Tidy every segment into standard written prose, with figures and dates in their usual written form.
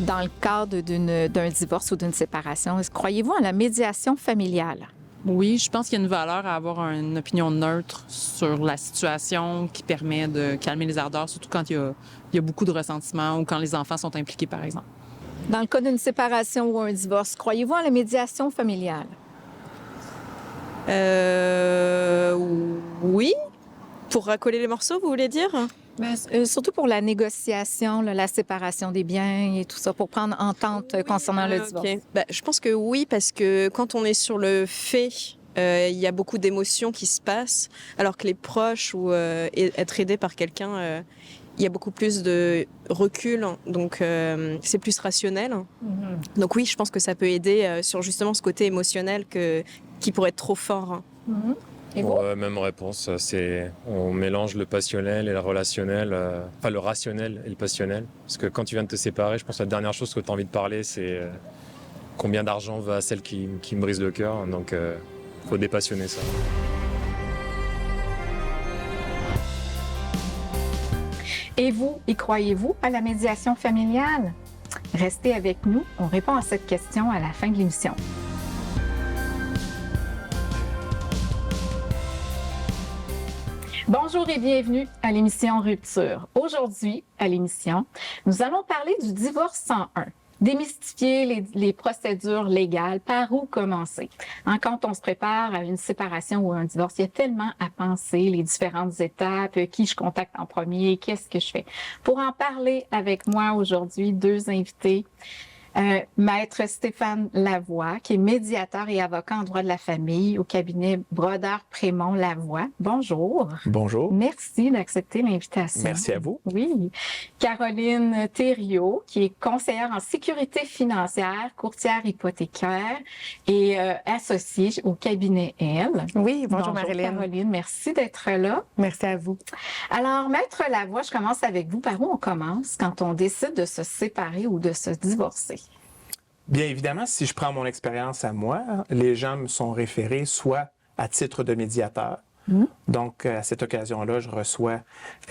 dans le cadre d'un divorce ou d'une séparation, croyez-vous en la médiation familiale? Oui, je pense qu'il y a une valeur à avoir une opinion neutre sur la situation qui permet de calmer les ardeurs, surtout quand il y a beaucoup de ressentiment ou quand les enfants sont impliqués, par exemple. Dans le cas d'une séparation ou un divorce, croyez-vous en la médiation familiale? Oui. Pour racoler les morceaux, vous voulez dire? Surtout pour la négociation, là, la séparation des biens et tout ça, pour prendre entente concernant le divorce. OK. Je pense que oui, parce que quand on est sur le fait, il y a beaucoup d'émotions qui se passent, alors que les proches ou être aidé par quelqu'un, il y a beaucoup plus de recul, donc c'est plus rationnel. Mm-hmm. Donc oui, je pense que ça peut aider sur justement ce côté émotionnel qui pourrait être trop fort. Mm-hmm. Et vous? Ouais, même réponse. On mélange le passionnel et le relationnel, enfin le rationnel et le passionnel. Parce que quand tu viens de te séparer, je pense que la dernière chose que tu as envie de parler, c'est combien d'argent va à celle qui me brise le cœur. Donc, faut dépassionner ça. Et vous, y croyez-vous à la médiation familiale? Restez avec nous, on répond à cette question à la fin de l'émission. Bonjour et bienvenue à l'émission Rupture. Aujourd'hui, à l'émission, nous allons parler du divorce 101. Démystifier les procédures légales, par où commencer. Quand on se prépare à une séparation ou un divorce, il y a tellement à penser, les différentes étapes, qui je contacte en premier, qu'est-ce que je fais. Pour en parler avec moi aujourd'hui, deux invités. Maître Stéphane Lavoie, qui est médiateur et avocat en droit de la famille au cabinet Brodeur-Prémont-Lavoie. Bonjour. Bonjour. Merci d'accepter l'invitation. Merci à vous. Oui. Caroline Thériault, qui est conseillère en sécurité financière, courtière hypothécaire et associée au cabinet Elle. Oui, bonjour Marilyn. Caroline, merci d'être là. Merci à vous. Alors, Maître Lavoie, je commence avec vous. Par où on commence quand on décide de se séparer ou de se divorcer? Bien évidemment, si je prends mon expérience à moi, les gens me sont référés soit à titre de médiateur. Donc, à cette occasion-là, je reçois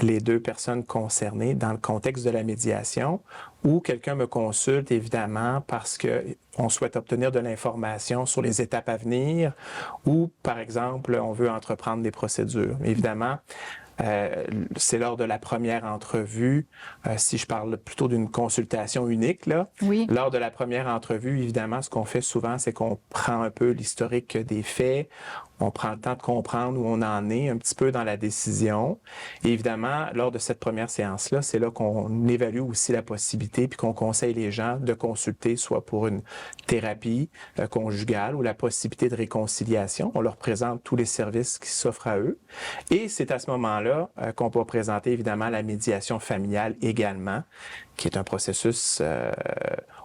les deux personnes concernées dans le contexte de la médiation, ou quelqu'un me consulte, évidemment, parce qu'on souhaite obtenir de l'information sur les étapes à venir, ou, par exemple, on veut entreprendre des procédures. Évidemment, c'est lors de la première entrevue, si je parle plutôt d'une consultation unique, là. Oui. Lors de la première entrevue, évidemment, ce qu'on fait souvent, c'est qu'on prend un peu l'historique des faits, on prend le temps de comprendre où on en est un petit peu dans la décision. Et évidemment, lors de cette première séance-là, c'est là qu'on évalue aussi la possibilité puis qu'on conseille les gens de consulter soit pour une thérapie conjugale ou la possibilité de réconciliation. On leur présente tous les services qui s'offrent à eux. Et c'est à ce moment-là qu'on peut présenter évidemment la médiation familiale également, qui est un processus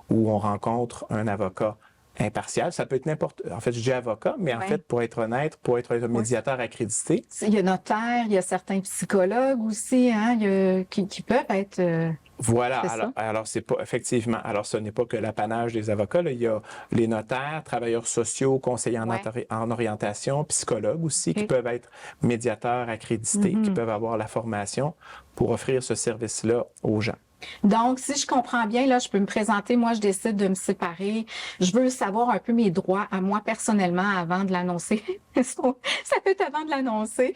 où on rencontre un avocat impartial. Ça peut être en fait, je dis avocat, mais en fait, pour être honnête, pour être un médiateur accrédité. Il y a notaire, il y a certains psychologues aussi, qui peuvent être... Voilà. Alors c'est pas, effectivement, alors ce n'est pas que l'apanage des avocats, là. Il y a les notaires, travailleurs sociaux, conseillers en orientation, psychologues aussi, qui peuvent être médiateurs accrédités, qui peuvent avoir la formation pour offrir ce service-là aux gens. Donc, si je comprends bien, là, je peux me présenter, moi, je décide de me séparer. Je veux savoir un peu mes droits à moi personnellement avant de l'annoncer. Ça peut être avant de l'annoncer.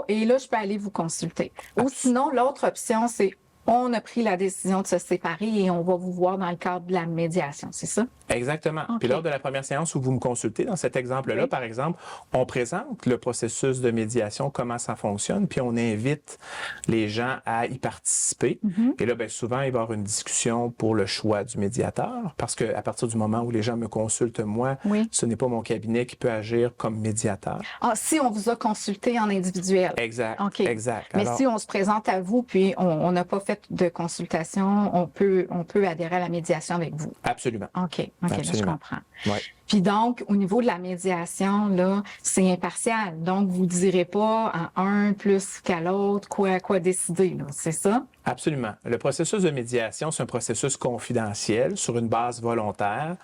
Et là, je peux aller vous consulter. Ou sinon, l'autre option, c'est on a pris la décision de se séparer et on va vous voir dans le cadre de la médiation, c'est ça? Exactement. Okay. Puis lors de la première séance où vous me consultez, dans cet exemple-là, par exemple, on présente le processus de médiation, comment ça fonctionne, puis on invite les gens à y participer. Et là, bien souvent, il va y avoir une discussion pour le choix du médiateur, parce qu'à partir du moment où les gens me consultent, moi, ce n'est pas mon cabinet qui peut agir comme médiateur. Ah, si on vous a consulté en individuel. Exact. Okay. Exact. Mais si on se présente à vous, puis on n'a pas fait de consultation, on peut adhérer à la médiation avec vous. Absolument. OK, là, je comprends. Ouais. Puis donc, au niveau de la médiation, là, c'est impartial. Donc, vous ne direz pas à un plus qu'à l'autre quoi décider, là, c'est ça? Absolument. Le processus de médiation, c'est un processus confidentiel sur une base volontaire,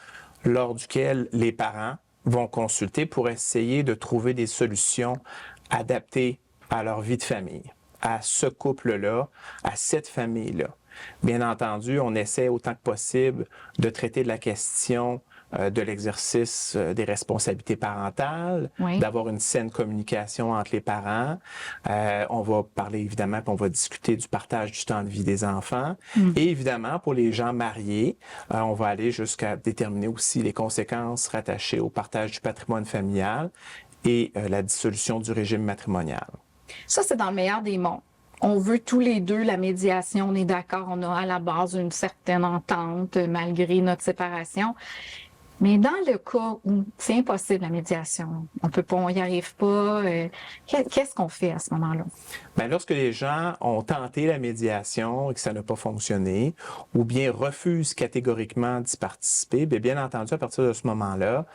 lors duquel les parents vont consulter pour essayer de trouver des solutions adaptées à leur vie de famille, à ce couple-là, à cette famille-là. Bien entendu, on essaie autant que possible de traiter de la question de l'exercice des responsabilités parentales, Oui. d'avoir une saine communication entre les parents. On va parler évidemment, puis on va discuter du partage du temps de vie des enfants. Et évidemment, pour les gens mariés, on va aller jusqu'à déterminer aussi les conséquences rattachées au partage du patrimoine familial et la dissolution du régime matrimonial. Ça, c'est dans le meilleur des mondes. On veut tous les deux la médiation, on est d'accord, on a à la base une certaine entente malgré notre séparation. Mais dans le cas où c'est impossible la médiation, on peut pas, on n'y arrive pas, qu'est-ce qu'on fait à ce moment-là? Bien, lorsque les gens ont tenté la médiation et que ça n'a pas fonctionné, ou bien refusent catégoriquement d'y participer, bien entendu, à partir de ce moment-là,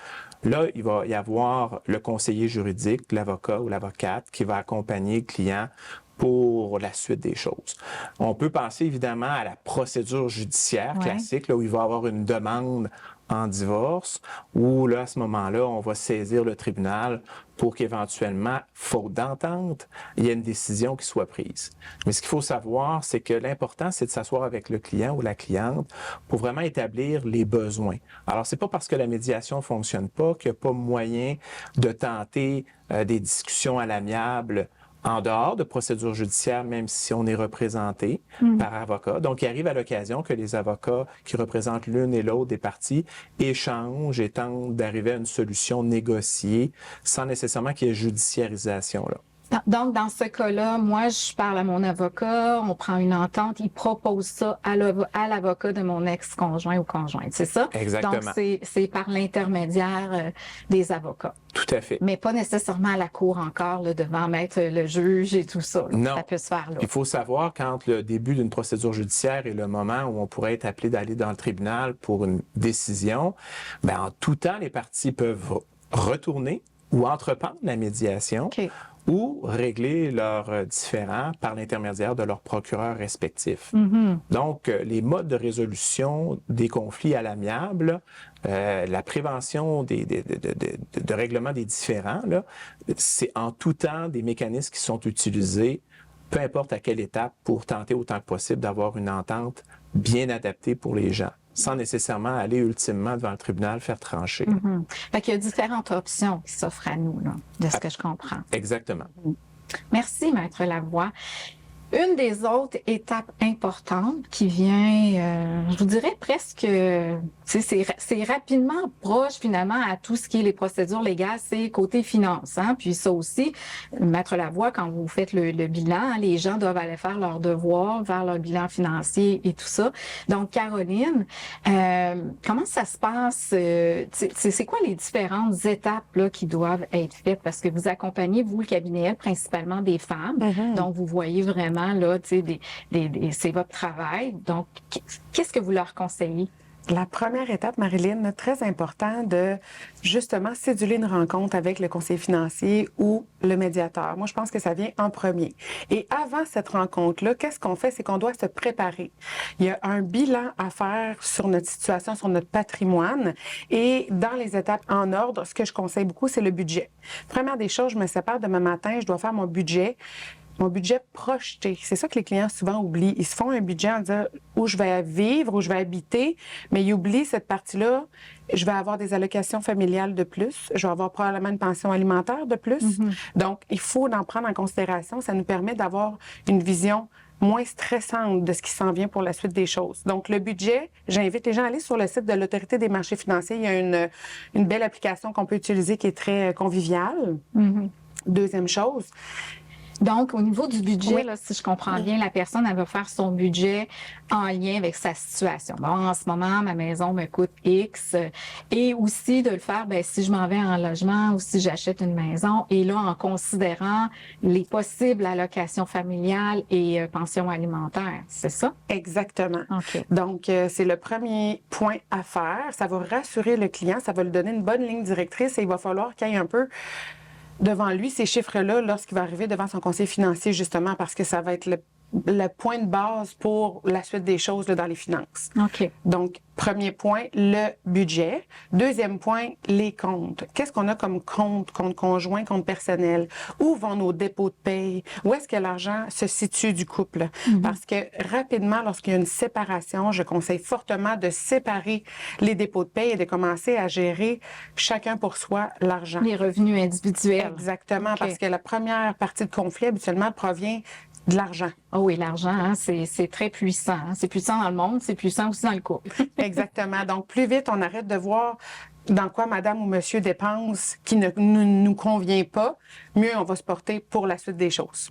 il va y avoir le conseiller juridique, l'avocat ou l'avocate qui va accompagner le client pour la suite des choses. On peut penser évidemment à la procédure judiciaire classique, là, où il va y avoir une demande en divorce, où là, à ce moment-là, on va saisir le tribunal pour qu'éventuellement, faute d'entente, il y ait une décision qui soit prise. Mais ce qu'il faut savoir, c'est que l'important, c'est de s'asseoir avec le client ou la cliente pour vraiment établir les besoins. Alors, c'est pas parce que la médiation fonctionne pas qu'il n'y a pas moyen de tenter des discussions à l'amiable en dehors de procédures judiciaires, même si on est représenté par avocat. Donc, il arrive à l'occasion que les avocats qui représentent l'une et l'autre des parties échangent et tentent d'arriver à une solution négociée sans nécessairement qu'il y ait judiciarisation, là. Donc, dans ce cas-là, moi, je parle à mon avocat, on prend une entente, il propose ça à l'avocat de mon ex-conjoint ou conjointe, c'est ça? Exactement. Donc, c'est par l'intermédiaire des avocats. Tout à fait. Mais pas nécessairement à la cour encore, là, devant mettre le juge et tout ça. Là. Non. Ça peut se faire là. Il faut savoir quand le début d'une procédure judiciaire est le moment où on pourrait être appelé d'aller dans le tribunal pour une décision, bien, en tout temps, les parties peuvent retourner ou entreprendre la médiation. OK. Ou régler leurs différends par l'intermédiaire de leurs procureurs respectifs. Donc, les modes de résolution des conflits à l'amiable, la prévention de règlement des différends, là, c'est en tout temps des mécanismes qui sont utilisés, peu importe à quelle étape, pour tenter autant que possible d'avoir une entente bien adaptée pour les gens, sans nécessairement aller ultimement devant le tribunal faire trancher. Fait qu'il y a différentes options qui s'offrent à nous, là, de ce que je comprends. Exactement. Merci, Maître Lavoie. Une des autres étapes importantes qui vient, je vous dirais presque, c'est rapidement proche finalement à tout ce qui est les procédures légales, c'est côté finance. Hein? Puis ça aussi, Maître Lavoie, quand vous faites le bilan, les gens doivent aller faire leurs devoirs, faire leur bilan financier et tout ça. Donc, Caroline, comment ça se passe? C'est quoi les différentes étapes là, qui doivent être faites? Parce que vous accompagnez, vous, le cabinet, principalement des femmes. Donc, vous voyez vraiment là, tu sais, c'est votre travail. Donc, qu'est-ce que vous leur conseillez? La première étape, Marilyn, très important de justement céduler une rencontre avec le conseiller financier ou le médiateur. Moi, je pense que ça vient en premier. Et avant cette rencontre-là, qu'est-ce qu'on fait? C'est qu'on doit se préparer. Il y a un bilan à faire sur notre situation, sur notre patrimoine. Et dans les étapes en ordre, ce que je conseille beaucoup, c'est le budget. Première des choses, je me sépare demain matin, je dois faire mon budget projeté. C'est ça que les clients souvent oublient. Ils se font un budget en disant où je vais vivre, où je vais habiter, mais ils oublient cette partie-là. Je vais avoir des allocations familiales de plus. Je vais avoir probablement une pension alimentaire de plus. Donc, il faut en prendre en considération. Ça nous permet d'avoir une vision moins stressante de ce qui s'en vient pour la suite des choses. Donc, le budget, j'invite les gens à aller sur le site de l'Autorité des marchés financiers. Il y a une belle application qu'on peut utiliser qui est très conviviale. Deuxième chose, donc, au niveau du budget, Oui. là, si je comprends bien, la personne, elle va faire son budget en lien avec sa situation. Bon, en ce moment, ma maison me coûte X. Et aussi de le faire, ben, si je m'en vais en logement ou si j'achète une maison. Et là, en considérant les possibles allocations familiales et pensions alimentaires. C'est ça? exactement. OK. Donc, c'est le premier point à faire. Ça va rassurer le client, ça va lui donner une bonne ligne directrice et il va falloir qu'il y ait un peu devant lui ces chiffres-là lorsqu'il va arriver devant son conseiller financier, justement, parce que ça va être le point de base pour la suite des choses là, dans les finances. OK. Donc, premier point, le budget. Deuxième point, les comptes. Qu'est-ce qu'on a comme compte conjoint, compte personnel? Où vont nos dépôts de paye? Où est-ce que l'argent se situe du couple? Parce que rapidement, lorsqu'il y a une séparation, je conseille fortement de séparer les dépôts de paye et de commencer à gérer chacun pour soi l'argent. Les revenus individuels. Exactement, OK. parce que la première partie de conflit, habituellement, provient de l'argent. Oh oui, l'argent, hein, c'est très puissant. Hein. C'est puissant dans le monde, c'est puissant aussi dans le couple. Exactement. Donc, plus vite on arrête de voir dans quoi madame ou monsieur dépense qui ne nous convient pas, mieux on va se porter pour la suite des choses.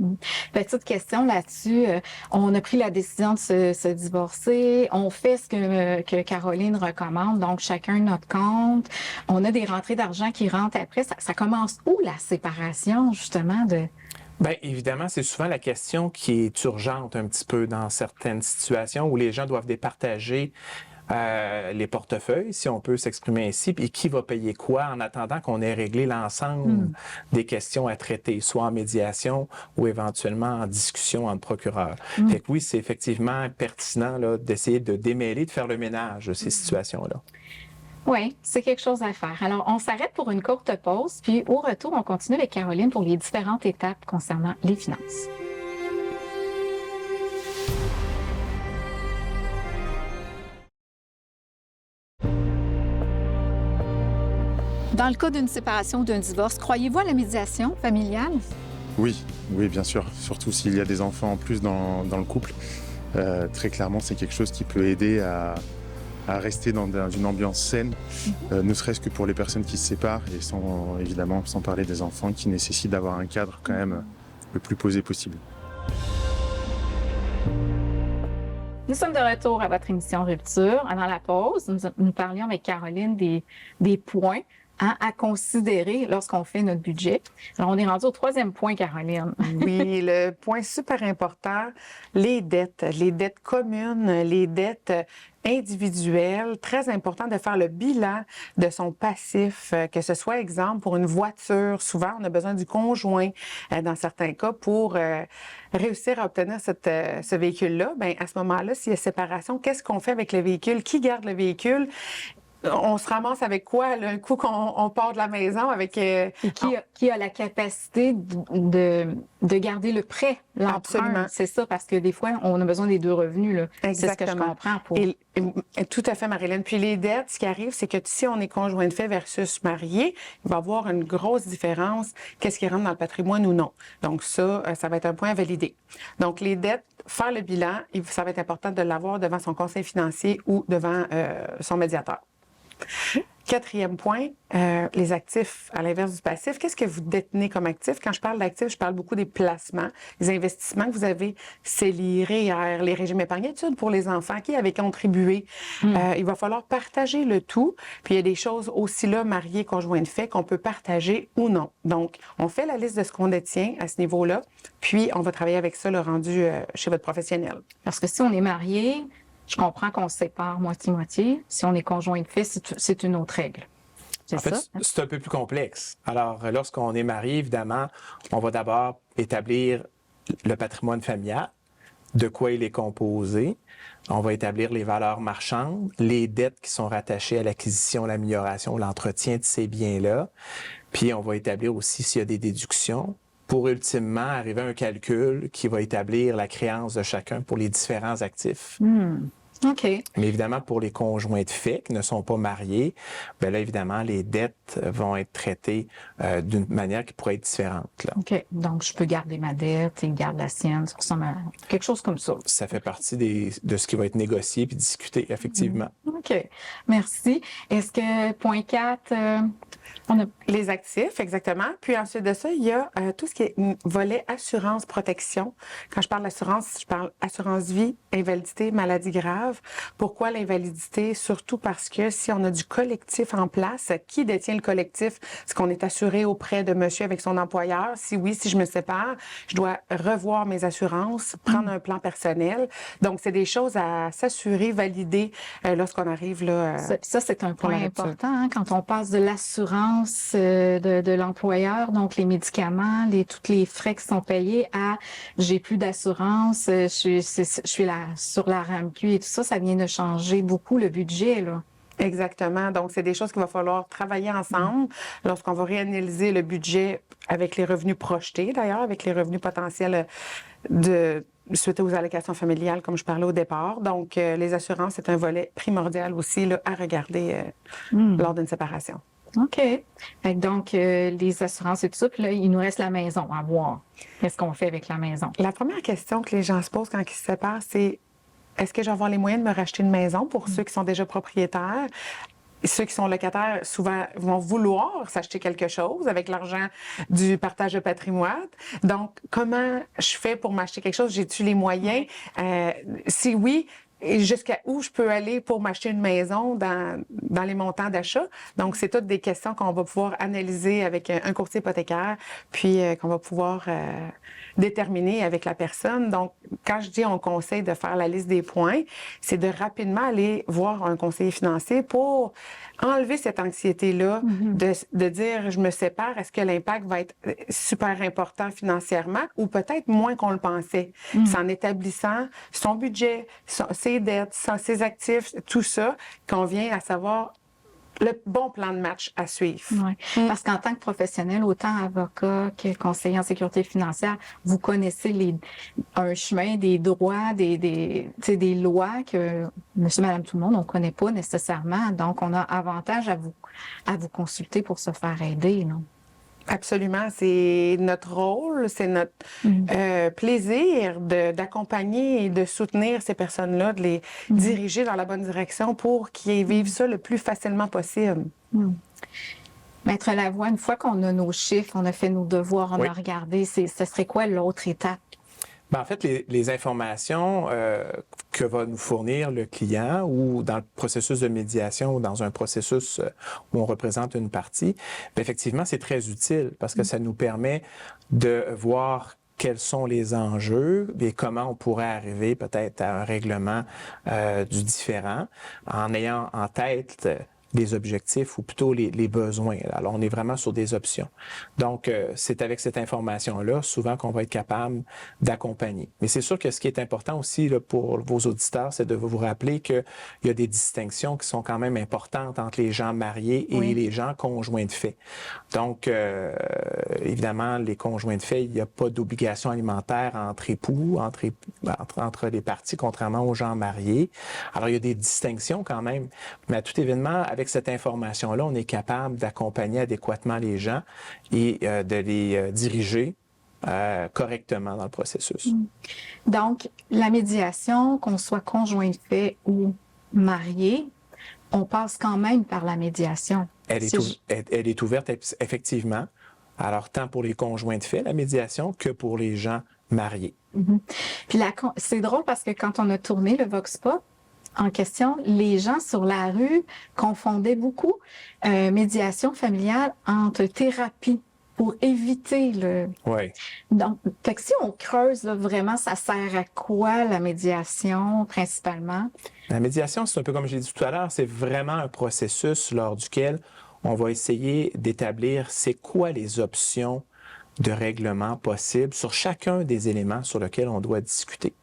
Petite question là-dessus. On a pris la décision de se divorcer. On fait ce que Caroline recommande, donc chacun notre compte. On a des rentrées d'argent qui rentrent après. Ça commence où la séparation, justement, de... Bien, évidemment, c'est souvent la question qui est urgente un petit peu dans certaines situations où les gens doivent départager les portefeuilles, si on peut s'exprimer ainsi, puis qui va payer quoi en attendant qu'on ait réglé l'ensemble des questions à traiter, soit en médiation ou éventuellement en discussion entre procureurs. Fait que oui, c'est effectivement pertinent là, d'essayer de démêler, de faire le ménage de ces situations-là. Oui, c'est quelque chose à faire. Alors, on s'arrête pour une courte pause, puis au retour, on continue avec Caroline pour les différentes étapes concernant les finances. Dans le cas d'une séparation ou d'un divorce, croyez-vous à la médiation familiale? Oui, oui, bien sûr. Surtout s'il y a des enfants en plus dans le couple. Très clairement, c'est quelque chose qui peut aider à rester dans une ambiance saine, ne serait-ce que pour les personnes qui se séparent et évidemment sans parler des enfants qui nécessitent d'avoir un cadre quand même le plus posé possible. Nous sommes de retour à votre émission Rupture. Dans la pause, nous parlions avec Caroline des points à considérer lorsqu'on fait notre budget. Alors, on est rendu au troisième point, Caroline. Oui, le point super important, les dettes communes, les dettes individuelles. Très important de faire le bilan de son passif, que ce soit, exemple, pour une voiture. Souvent, on a besoin du conjoint dans certains cas pour réussir à obtenir ce véhicule-là. Bien, à ce moment-là, s'il y a séparation, qu'est-ce qu'on fait avec le véhicule? Qui garde le véhicule? On se ramasse avec quoi, là, un coup qu'on part de la maison avec... Et qui a la capacité de garder le prêt, l'emprunt. Absolument. C'est ça, parce que des fois, on a besoin des deux revenus. Là. Exactement. C'est ce que je comprends. Tout à fait, Marilyn. Puis les dettes, ce qui arrive, c'est que si on est conjoint de fait versus marié, il va y avoir une grosse différence, qu'est-ce qui rentre dans le patrimoine ou non. Donc ça va être un point à valider. Donc les dettes, faire le bilan, ça va être important de l'avoir devant son conseil financier ou devant son médiateur. Quatrième point, les actifs, à l'inverse du passif. Qu'est-ce que vous détenez comme actif? Quand je parle d'actifs, je parle beaucoup des placements, des investissements que vous avez, CELI, REER, les régimes épargne-études pour les enfants qui avaient contribué. Il va falloir partager le tout. Puis il y a des choses aussi là, mariées, conjoints de fait, qu'on peut partager ou non. Donc, on fait la liste de ce qu'on détient à ce niveau-là, puis on va travailler avec ça, le rendu chez votre professionnel. Parce que si on est marié, je comprends qu'on se sépare moitié-moitié. Si on est conjoint de fait, c'est une autre règle. En fait, c'est un peu plus complexe. Alors, lorsqu'on est marié, évidemment, on va d'abord établir le patrimoine familial, de quoi il est composé. On va établir les valeurs marchandes, les dettes qui sont rattachées à l'acquisition, l'amélioration, l'entretien de ces biens-là. Puis, on va établir aussi s'il y a des déductions pour ultimement arriver à un calcul qui va établir la créance de chacun pour les différents actifs. OK. Mais évidemment, pour les conjoints de fait qui ne sont pas mariés, bien là, évidemment, les dettes vont être traitées d'une manière qui pourrait être différente. Là. OK. Donc, je peux garder ma dette et il garde la sienne. Ça ressemble à quelque chose comme ça. Ça fait partie de ce qui va être négocié puis discuté, effectivement. OK. Merci. Est-ce que point 4, on a... Les actifs, exactement. Puis ensuite de ça, il y a tout ce qui est volet assurance-protection. Quand je parle d'assurance, je parle assurance vie, invalidité, maladie grave. grave. Pourquoi l'invalidité? Surtout parce que si on a du collectif en place, qui détient le collectif? Est-ce qu'on est assuré auprès de monsieur avec son employeur? Si oui, si je me sépare, je dois revoir mes assurances, prendre un plan personnel. Donc, c'est des choses à s'assurer, valider lorsqu'on arrive là. Ça, c'est un pour point la rupture. important, hein, quand on passe de l'assurance de l'employeur, donc les médicaments, tous les frais qui sont payés, à j'ai plus d'assurance, je suis là sur la RAMQ et tout ça, ça vient de changer beaucoup le budget, là. Exactement. Donc, c'est des choses qu'il va falloir travailler ensemble lorsqu'on va réanalyser le budget avec les revenus projetés, d'ailleurs, avec les revenus potentiels suite aux allocations familiales, comme je parlais au départ. Donc, les assurances, c'est un volet primordial aussi là, à regarder lors d'une séparation. OK. Fait que donc, les assurances et tout ça, puis là, il nous reste la maison à voir. Qu'est-ce qu'on fait avec la maison? La première question que les gens se posent quand ils se séparent, c'est est-ce que je vais avoir les moyens de me racheter une maison pour ceux qui sont déjà propriétaires? Ceux qui sont locataires, souvent, vont vouloir s'acheter quelque chose avec l'argent du partage de patrimoine. Donc, comment je fais pour m'acheter quelque chose? J'ai-tu les moyens? Si oui, et jusqu'à où je peux aller pour m'acheter une maison dans les montants d'achat. Donc, c'est toutes des questions qu'on va pouvoir analyser avec un courtier hypothécaire, puis qu'on va pouvoir déterminer avec la personne. Donc, quand je dis on conseille de faire la liste des points, c'est de rapidement aller voir un conseiller financier pour enlever cette anxiété-là, de dire je me sépare, est-ce que l'impact va être super important financièrement ou peut-être moins qu'on le pensait. C'est en établissant son budget, ses dettes, ses actifs, tout ça, qu'on vient à savoir le bon plan de match à suivre. Ouais. Parce qu'en tant que professionnel, autant avocat que conseiller en sécurité financière, vous connaissez un chemin des droits, des lois que monsieur, madame, tout le monde, on ne connaît pas nécessairement. Donc, on a avantage à vous consulter pour se faire aider, non? Absolument. C'est notre rôle, c'est notre plaisir d'accompagner et de soutenir ces personnes-là, de les diriger dans la bonne direction pour qu'ils vivent ça le plus facilement possible. Maître Lavoie, une fois qu'on a nos chiffres, on a fait nos devoirs, on Oui. a regardé, ce serait quoi l'autre étape? Ben, en fait, les informations que va nous fournir le client ou dans le processus de médiation ou dans un processus où on représente une partie, bien, effectivement, c'est très utile parce que ça nous permet de voir quels sont les enjeux et comment on pourrait arriver peut-être à un règlement du différend en ayant en tête les objectifs ou plutôt les besoins. Alors, on est vraiment sur des options. Donc, c'est avec cette information-là, souvent, qu'on va être capable d'accompagner. Mais c'est sûr que ce qui est important aussi là, pour vos auditeurs, c'est de vous rappeler qu'il y a des distinctions qui sont quand même importantes entre les gens mariés et les gens conjoints de fait. Donc, évidemment, les conjoints de fait, il n'y a pas d'obligation alimentaire entre époux, entre les parties, contrairement aux gens mariés. Alors, il y a des distinctions quand même. Mais à tout événement, avec cette information-là, on est capable d'accompagner adéquatement les gens et de les diriger correctement dans le processus. Donc, la médiation, qu'on soit conjoint de fait ou marié, on passe quand même par la médiation. Elle est ouverte, effectivement. Alors, tant pour les conjoints de fait, la médiation, que pour les gens mariés. Puis c'est drôle parce que quand on a tourné le Vox Pop en question, les gens sur la rue confondaient beaucoup médiation familiale entre thérapie pour éviter le... Oui. Donc, fait que si on creuse, là, vraiment, ça sert à quoi la médiation principalement? La médiation, c'est un peu comme j'ai dit tout à l'heure, c'est vraiment un processus lors duquel on va essayer d'établir c'est quoi les options de règlement possibles sur chacun des éléments sur lesquels on doit discuter.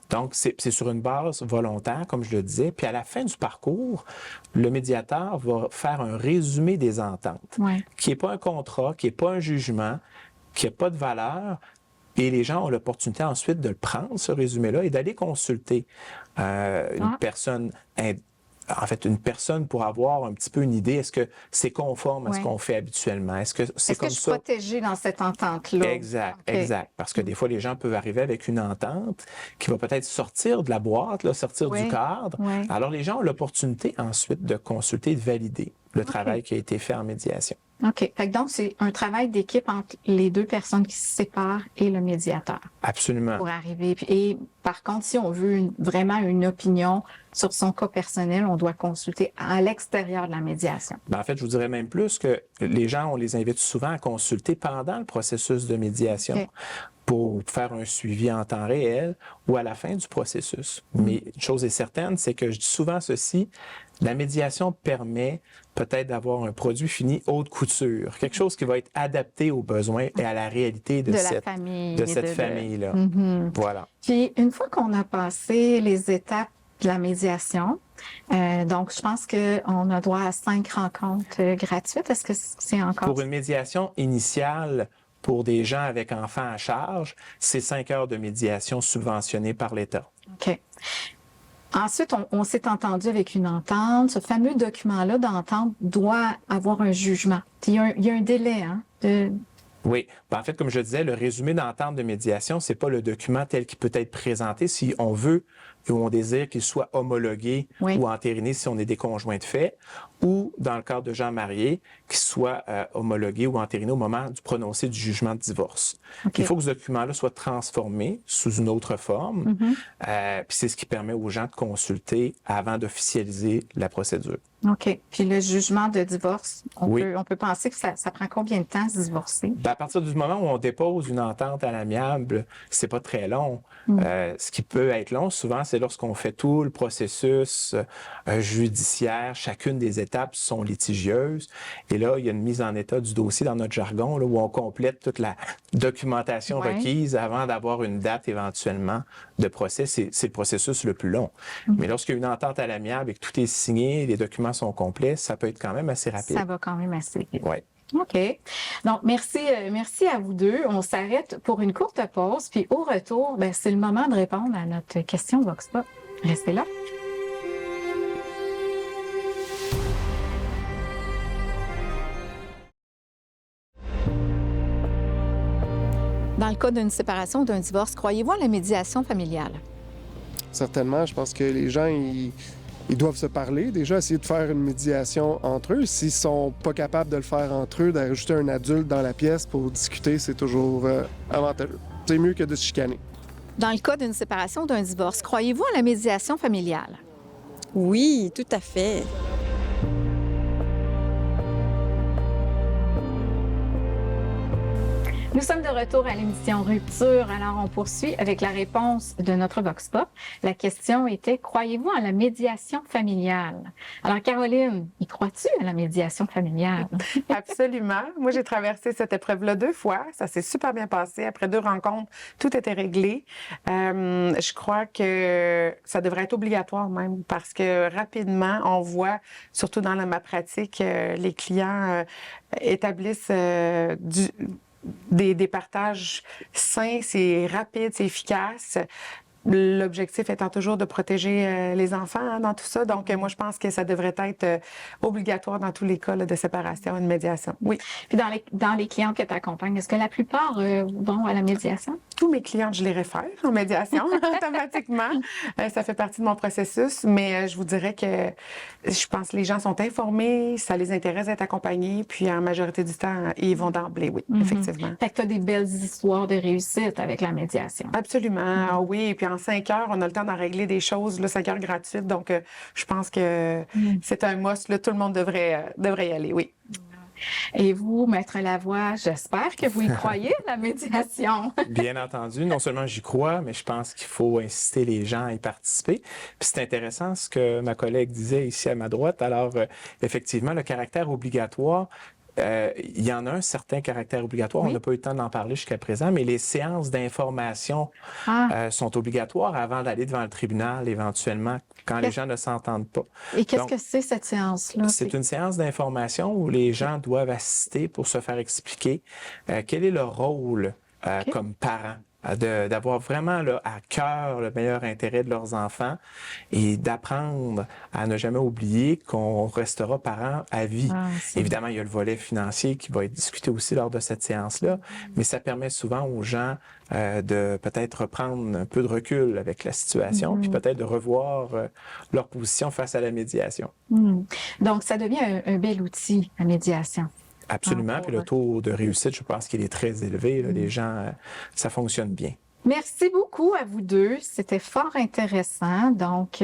Donc, c'est sur une base volontaire, comme je le disais. Puis à la fin du parcours, le médiateur va faire un résumé des ententes, qui n'est pas un contrat, qui n'est pas un jugement, qui n'a pas de valeur. Et les gens ont l'opportunité ensuite de le prendre, ce résumé-là, et d'aller consulter une personne une personne pour avoir un petit peu une idée, est-ce que c'est conforme à ce qu'on fait habituellement? Est-ce que c'est comme ça? Est-ce que je suis protégée dans cette entente-là? Exact, exact. Parce que des fois, les gens peuvent arriver avec une entente qui va peut-être sortir de la boîte, là, sortir du cadre. Alors, les gens ont l'opportunité ensuite de consulter et de valider le travail qui a été fait en médiation. OK. Fait que donc, c'est un travail d'équipe entre les deux personnes qui se séparent et le médiateur Absolument. pour arriver. Et par contre, si on veut vraiment une opinion sur son cas personnel, on doit consulter à l'extérieur de la médiation. En fait, je vous dirais même plus que les gens, on les invite souvent à consulter pendant le processus de médiation. OK. Pour faire un suivi en temps réel ou à la fin du processus. Mais une chose est certaine, c'est que je dis souvent ceci, la médiation permet peut-être d'avoir un produit fini haute couture, quelque chose qui va être adapté aux besoins et à la réalité de la cette famille. famille-là. Mhm. Voilà. Puis, une fois qu'on a passé les étapes de la médiation, donc je pense qu'on a droit à 5 rencontres gratuites. Est-ce que c'est encore... Pour une médiation initiale, pour des gens avec enfants à charge, c'est 5 heures de médiation subventionnées par l'État. OK. Ensuite, on s'est entendu avec une entente. Ce fameux document-là d'entente doit avoir un jugement. Il y a un délai, hein? Oui. En fait, comme je disais, le résumé d'entente de médiation, c'est pas le document tel qu'il peut être présenté si on veut ou on désire qu'il soit homologué Oui. ou entériné si on est des conjoints de fait, ou dans le cadre de gens mariés, qu'il soit homologué ou entériné au moment du prononcé du jugement de divorce. OK. Il faut que ce document-là soit transformé sous une autre forme, puis c'est ce qui permet aux gens de consulter avant d'officialiser la procédure. OK. Puis le jugement de divorce, Oui. on peut penser que ça prend combien de temps à se divorcer? À partir du moment où on dépose une entente à l'amiable, c'est pas très long. Ce qui peut être long, souvent, c'est lorsqu'on fait tout le processus judiciaire. Chacune des étapes sont litigieuses. Et là, il y a une mise en état du dossier dans notre jargon, là, où on complète toute la documentation Ouais. requise avant d'avoir une date éventuellement de procès. C'est le processus le plus long. Mais lorsqu'il y a une entente à l'amiable et que tout est signé, les documents sont complets, ça peut être quand même assez rapide. Ça va quand même assez vite. Ouais. OK. Donc, merci à vous deux. On s'arrête pour une courte pause. Puis au retour, c'est le moment de répondre à notre question Vox Pop. Restez là. Dans le cas d'une séparation ou d'un divorce, croyez-vous à la médiation familiale? Certainement, je pense que les gens, ils doivent se parler. Déjà, essayer de faire une médiation entre eux. S'ils sont pas capables de le faire entre eux, d'ajouter un adulte dans la pièce pour discuter, c'est toujours avantageux. C'est mieux que de se chicaner. Dans le cas d'une séparation ou d'un divorce, croyez-vous à la médiation familiale? Oui, tout à fait. Nous sommes de retour à l'émission Rupture. Alors, on poursuit avec la réponse de notre Vox Pop. La question était, croyez-vous à la médiation familiale? Alors, Caroline, y crois-tu à la médiation familiale? Absolument. Moi, j'ai traversé cette épreuve-là 2 fois. Ça s'est super bien passé. Après 2 rencontres, tout était réglé. Je crois que ça devrait être obligatoire même parce que rapidement, on voit, surtout dans ma pratique, les clients établissent des partages sains, c'est rapide, c'est efficace. L'objectif étant toujours de protéger les enfants dans tout ça. Donc, moi, je pense que ça devrait être obligatoire dans tous les cas là, de séparation et de médiation. Oui. Puis dans les clients que tu accompagnes, est-ce que la plupart vont à la médiation? Tous mes clients, je les réfère en médiation automatiquement. Ça fait partie de mon processus, mais je vous dirais que je pense que les gens sont informés, ça les intéresse d'être accompagnés, puis en majorité du temps, ils vont d'emblée, oui, effectivement. Fait que tu as des belles histoires de réussite avec la médiation. Absolument, oui. Et puis en 5 heures, on a le temps d'en régler des choses, là, 5 heures gratuites. Donc, je pense que c'est un must. Là, tout le monde devrait y aller, oui. Et vous, Maître Lavoie, j'espère que vous y croyez, la médiation. Bien entendu, non seulement j'y crois, mais je pense qu'il faut inciter les gens à y participer. Puis c'est intéressant ce que ma collègue disait ici à ma droite. Alors, effectivement, le caractère obligatoire, il y en a un certain caractère obligatoire. Oui. On n'a pas eu le temps d'en parler jusqu'à présent, mais les séances d'information sont obligatoires avant d'aller devant le tribunal, éventuellement, quand les gens ne s'entendent pas. Et qu'est-ce Donc, que c'est cette séance-là? c'est une séance d'information où les gens doivent assister pour se faire expliquer quel est leur rôle comme parents. D'avoir vraiment là, à cœur le meilleur intérêt de leurs enfants et d'apprendre à ne jamais oublier qu'on restera parents à vie. Évidemment, il y a le volet financier qui va être discuté aussi lors de cette séance-là, mais ça permet souvent aux gens de peut-être reprendre un peu de recul avec la situation, puis peut-être de revoir leur position face à la médiation. Donc, ça devient un bel outil, la médiation. Absolument. Pour- Puis le taux de réussite, je pense qu'il est très élevé. Là. Les gens, ça fonctionne bien. Merci beaucoup à vous deux. C'était fort intéressant. Donc,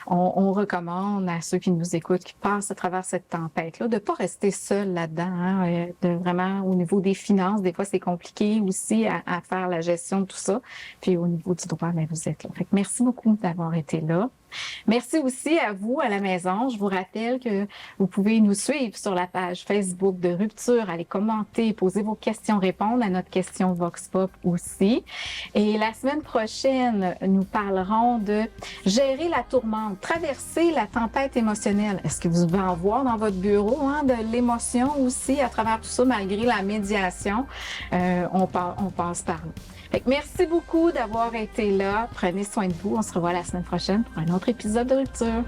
on recommande à ceux qui nous écoutent, qui passent à travers cette tempête-là, de ne pas rester seul là-dedans. Hein, de vraiment, au niveau des finances, des fois, c'est compliqué aussi à faire la gestion de tout ça. Puis au niveau du droit, bien, vous êtes là. Fait que merci beaucoup d'avoir été là. Merci aussi à vous à la maison. Je vous rappelle que vous pouvez nous suivre sur la page Facebook de Rupture. Allez commenter, poser vos questions, répondre à notre question Vox Pop aussi. Et la semaine prochaine, nous parlerons de gérer la tourmente, traverser la tempête émotionnelle. Est-ce que vous devez en voir dans votre bureau, hein, de l'émotion aussi à travers tout ça, malgré la médiation? On passe par là. Fait que merci beaucoup d'avoir été là. Prenez soin de vous. On se revoit la semaine prochaine pour un autre épisode de Rupture.